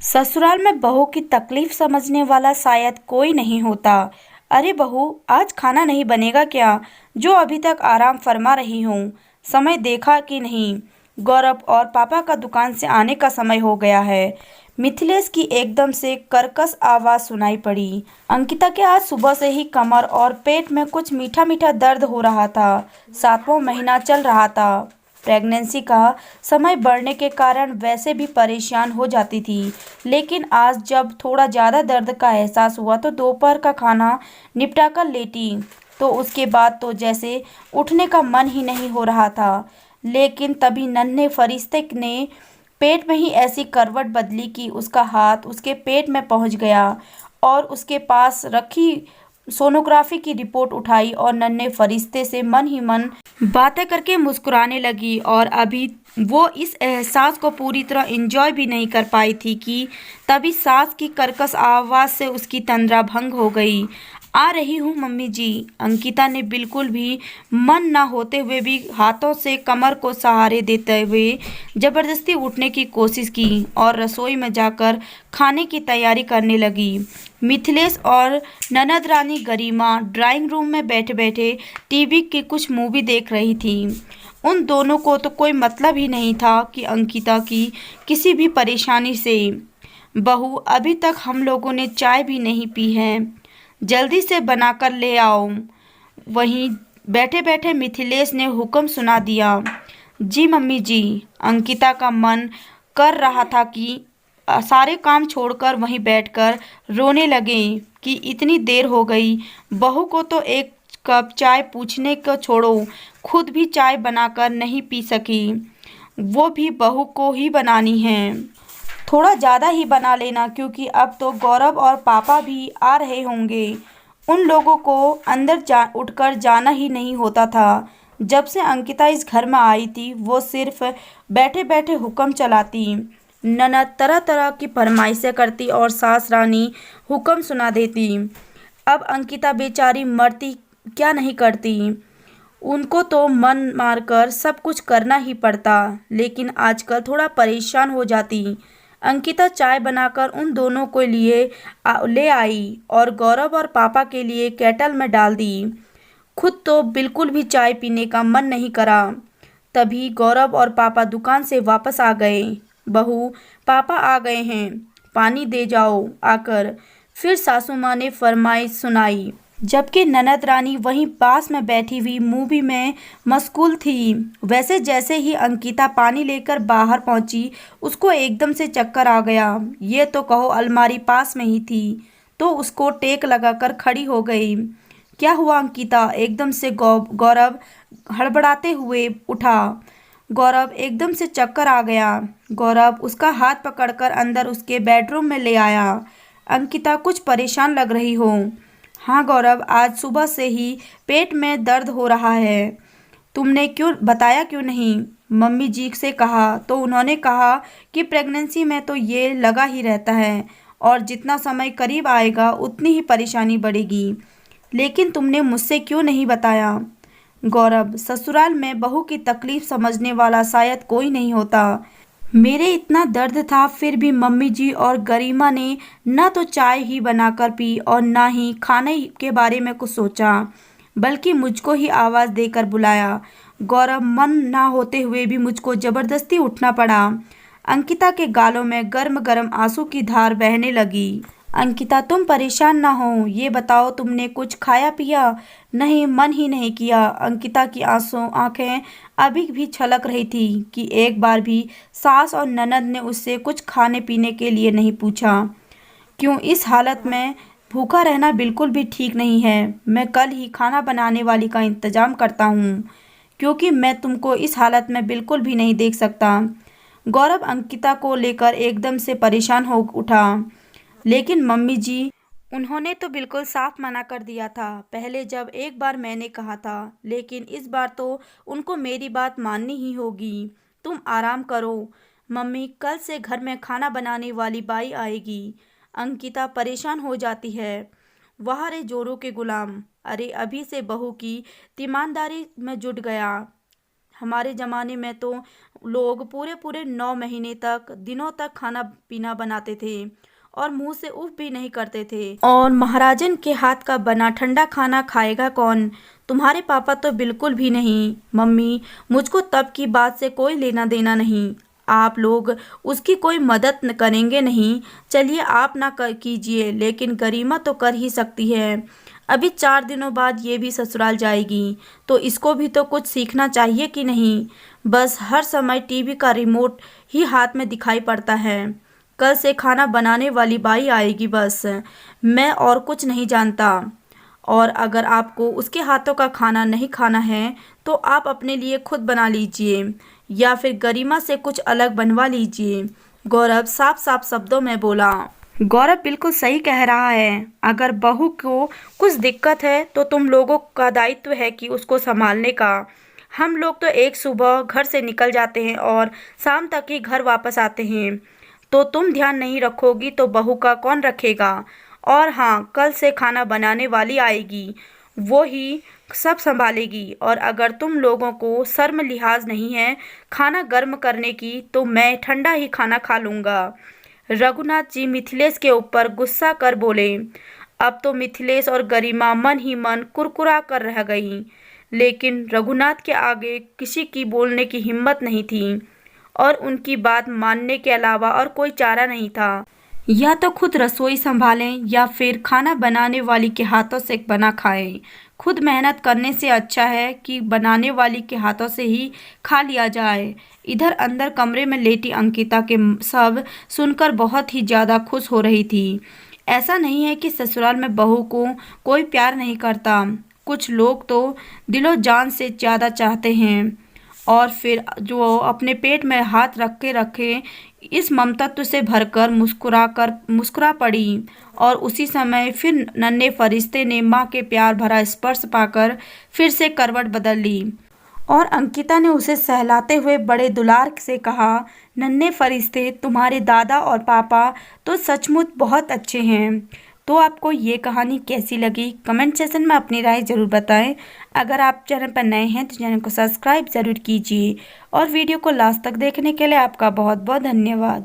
ससुराल में बहू की तकलीफ समझने वाला शायद कोई नहीं होता। अरे बहू, आज खाना नहीं बनेगा क्या? जो अभी तक आराम फरमा रही हूँ। समय देखा कि नहीं? गौरव और पापा का दुकान से आने का समय हो गया है। मिथिलेश की एकदम से कर्कश आवाज सुनाई पड़ी। अंकिता के आज सुबह से ही कमर और पेट में कुछ मीठा मीठा दर्द हो रहा था। 7वां महीना चल रहा था। प्रेगनेंसी का समय बढ़ने के कारण वैसे भी परेशान हो जाती थी, लेकिन आज जब थोड़ा ज़्यादा दर्द का एहसास हुआ तो दोपहर का खाना निपटा कर लेटी। तो उसके बाद तो जैसे उठने का मन ही नहीं हो रहा था। लेकिन तभी नन्हे फरिश्ते ने पेट में ही ऐसी करवट बदली कि उसका हाथ उसके पेट में पहुंच गया और उसके पास रखी सोनोग्राफी की रिपोर्ट उठाई और नन्हे फरिश्ते से मन ही मन बातें करके मुस्कुराने लगी। और अभी वो इस एहसास को पूरी तरह एंजॉय भी नहीं कर पाई थी कि तभी सास की कर्कश आवाज़ से उसकी तंद्रा भंग हो गई। आ रही हूँ मम्मी जी। अंकिता ने बिल्कुल भी मन ना होते हुए भी हाथों से कमर को सहारे देते हुए जबरदस्ती उठने की कोशिश की और रसोई में जाकर खाने की तैयारी करने लगी। मिथिलेश और ननद रानी गरिमा ड्राइंग रूम में बैठे बैठे टीवी की कुछ मूवी देख रही थी। उन दोनों को तो कोई मतलब ही नहीं था कि अंकिता की किसी भी परेशानी से। बहू, अभी तक हम लोगों ने चाय भी नहीं पी है, जल्दी से बनाकर ले आओ। वहीं बैठे बैठे मिथिलेश ने हुक्म सुना दिया। जी मम्मी जी। अंकिता का मन कर रहा था कि सारे काम छोड़कर वहीं बैठकर रोने लगे कि इतनी देर हो गई। बहू को तो एक कप चाय पूछने को छोड़ो, खुद भी चाय बनाकर नहीं पी सकी। वो भी बहू को ही बनानी है। थोड़ा ज़्यादा ही बना लेना, क्योंकि अब तो गौरव और पापा भी आ रहे होंगे। उन लोगों को अंदर उठकर जाना ही नहीं होता था। जब से अंकिता इस घर में आई थी वो सिर्फ बैठे बैठे हुक्म चलाती। ननद तरह तरह की फरमाइशें करती और सास रानी हुक्म सुना देती। अब अंकिता बेचारी मरती क्या नहीं करती। उनको तो मन मारकर सब कुछ करना ही पड़ता, लेकिन आजकल थोड़ा परेशान हो जाती। अंकिता चाय बनाकर उन दोनों के लिए ले आई और गौरव और पापा के लिए केटल में डाल दी। खुद तो बिल्कुल भी चाय पीने का मन नहीं करा। तभी गौरव और पापा दुकान से वापस आ गए। बहू, पापा आ गए हैं, पानी दे जाओ आकर। फिर सासू माँ ने फरमाइश सुनाई, जबकि ननद रानी वहीं पास में बैठी हुई मूवी में मशगूल थी। वैसे जैसे ही अंकिता पानी लेकर बाहर पहुंची, उसको एकदम से चक्कर आ गया। ये तो कहो अलमारी पास में ही थी, तो उसको टेक लगाकर खड़ी हो गई। क्या हुआ अंकिता? एकदम से गौरव हड़बड़ाते हुए उठा। गौरव एकदम से चक्कर आ गया। गौरव उसका हाथ पकड़कर अंदर उसके बेडरूम में ले आया। अंकिता, कुछ परेशान लग रही हो। हाँ गौरव, आज सुबह से ही पेट में दर्द हो रहा है। तुमने क्यों बताया क्यों नहीं? मम्मी जी से कहा तो उन्होंने कहा कि प्रेगनेंसी में तो ये लगा ही रहता है और जितना समय करीब आएगा उतनी ही परेशानी बढ़ेगी। लेकिन तुमने मुझसे क्यों नहीं बताया? गौरव, ससुराल में बहू की तकलीफ समझने वाला शायद कोई नहीं होता। मेरे इतना दर्द था, फिर भी मम्मी जी और गरिमा ने न तो चाय ही बनाकर पी और ना ही खाने के बारे में कुछ सोचा, बल्कि मुझको ही आवाज़ देकर बुलाया। गौरव, मन ना होते हुए भी मुझको ज़बरदस्ती उठना पड़ा। अंकिता के गालों में गर्म गर्म आंसू की धार बहने लगी। अंकिता, तुम परेशान ना हो, ये बताओ तुमने कुछ खाया पिया? नहीं, मन ही नहीं किया। अंकिता की आंसू आंखें अभी भी छलक रही थी कि एक बार भी सास और ननद ने उससे कुछ खाने पीने के लिए नहीं पूछा। क्यों? इस हालत में भूखा रहना बिल्कुल भी ठीक नहीं है। मैं कल ही खाना बनाने वाली का इंतजाम करता हूँ, क्योंकि मैं तुमको इस हालत में बिल्कुल भी नहीं देख सकता। गौरव अंकिता को लेकर एकदम से परेशान हो उठा। लेकिन मम्मी जी, उन्होंने तो बिल्कुल साफ मना कर दिया था। पहले जब एक बार मैंने कहा था, लेकिन इस बार तो उनको मेरी बात माननी ही होगी। तुम आराम करो मम्मी, कल से घर में खाना बनाने वाली बाई आएगी। अंकिता परेशान हो जाती है। वाह रे जोरों के गुलाम! अरे अभी से बहू की तीमानदारी में जुट गया। हमारे ज़माने में तो लोग पूरे पूरे 9 महीने तक दिनों तक खाना पीना बनाते थे और मुंह से उफ भी नहीं करते थे। और महाराजन के हाथ का बना ठंडा खाना खाएगा कौन? तुम्हारे पापा तो बिल्कुल भी नहीं। मम्मी, मुझको तब की बात से कोई लेना देना नहीं। आप लोग उसकी कोई मदद न करेंगे नहीं। चलिए आप ना कीजिए, लेकिन गरिमा तो कर ही सकती है। अभी 4 दिनों बाद ये भी ससुराल जाएगी, तो इसको भी तो कुछ सीखना चाहिए कि नहीं? बस हर समय टीवी का रिमोट ही हाथ में दिखाई पड़ता है। कल से खाना बनाने वाली बाई आएगी बस। मैं और कुछ नहीं जानता। और अगर आपको उसके हाथों का खाना नहीं खाना है तो आप अपने लिए खुद बना लीजिए या फिर गरिमा से कुछ अलग बनवा लीजिए। गौरव साफ साफ शब्दों में बोला। गौरव बिल्कुल सही कह रहा है। अगर बहू को कुछ दिक्कत है तो तुम लोगों का दायित्व है कि उसको संभालने का। हम लोग तो एक सुबह घर से निकल जाते हैं और शाम तक ही घर वापस आते हैं। तो तुम ध्यान नहीं रखोगी तो बहू का कौन रखेगा? और हाँ, कल से खाना बनाने वाली आएगी, वो ही सब संभालेगी। और अगर तुम लोगों को शर्म लिहाज नहीं है खाना गर्म करने की, तो मैं ठंडा ही खाना खा लूँगा। रघुनाथ जी मिथिलेश के ऊपर गुस्सा कर बोले। अब तो मिथिलेश और गरिमा मन ही मन कुरकुरा कर रह गई, लेकिन रघुनाथ के आगे किसी की बोलने की हिम्मत नहीं थी और उनकी बात मानने के अलावा और कोई चारा नहीं था। या तो खुद रसोई संभालें या फिर खाना बनाने वाली के हाथों से बना खाएं। खुद मेहनत करने से अच्छा है कि बनाने वाली के हाथों से ही खा लिया जाए। इधर अंदर कमरे में लेटी अंकिता के सब सुनकर बहुत ही ज़्यादा खुश हो रही थी। ऐसा नहीं है कि ससुराल में बहू को कोई प्यार नहीं करता। कुछ लोग तो दिलो जान से ज़्यादा चाहते हैं। और फिर जो अपने पेट में हाथ रखे रखे इस ममतत्व से भरकर मुस्कुरा पड़ी। और उसी समय फिर नन्हे फरिश्ते ने माँ के प्यार भरा स्पर्श पाकर फिर से करवट बदल ली और अंकिता ने उसे सहलाते हुए बड़े दुलार से कहा, नन्हे फरिश्ते, तुम्हारे दादा और पापा तो सचमुच बहुत अच्छे हैं। तो आपको ये कहानी कैसी लगी कमेंट सेक्शन में अपनी राय ज़रूर बताएं। अगर आप चैनल पर नए हैं तो चैनल को सब्सक्राइब ज़रूर कीजिए और वीडियो को लास्ट तक देखने के लिए आपका बहुत बहुत धन्यवाद।